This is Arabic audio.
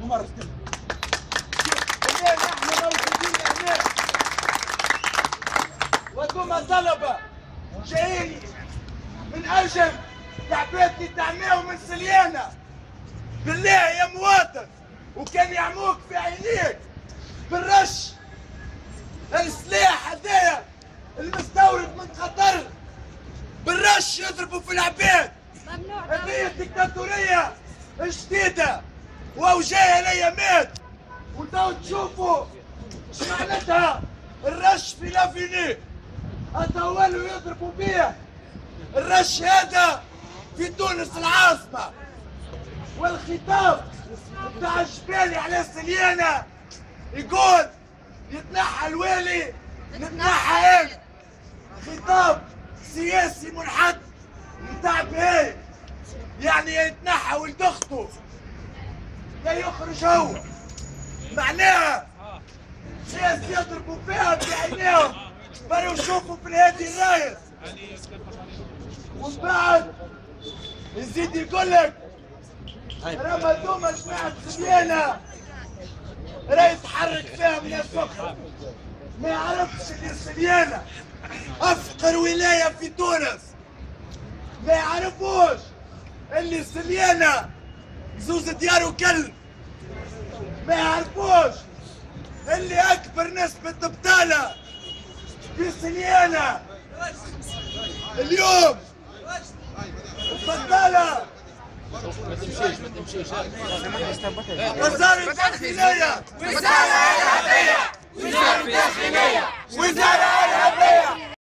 الليل نحن موجودين هنا وانتم طلبه جايين من اجل العباد اللي تعميوا من سليانه. بالله يا مواطن، وكان يعموك في عينيك بالرش السلاح هذايا المستورد من قطر، بالرش يضربوا في العباد. هذه الدكتاتوريه جديده واوجاها الايامات، وتو تشوفوا شمعنتها الرش في لافيني اتولوا يضربوا بيه. الرش هذا في تونس العاصمه، والخطاب بتاع الجبالي على سليانه يقول يتنحى الوالي نتنحى انا. خطاب سياسي منحط نتاع بهاي، يعني يتنحى ولد اخته لا يخرج هو. معناها ناس يضربوا فيها بعينيهم بانوا يشوفوا في الهادي الرايس، ومن بعد يزيد يقول لك راما هذوما جماعة سليانة راه يتحرك فيهم ناس أخرى. ما يعرفش اللي سليانة أفقر ولاية في تونس، ما يعرفوش اللي سليانة زوز ديار وكلب، ما يعرفوش اللي أكبر نسبة بطالة في سليانة اليوم. البطالة ما تمشيش وزارة الداخلية، وزارة إرهابية، وزارة الداخلية، وزارة إرهابية.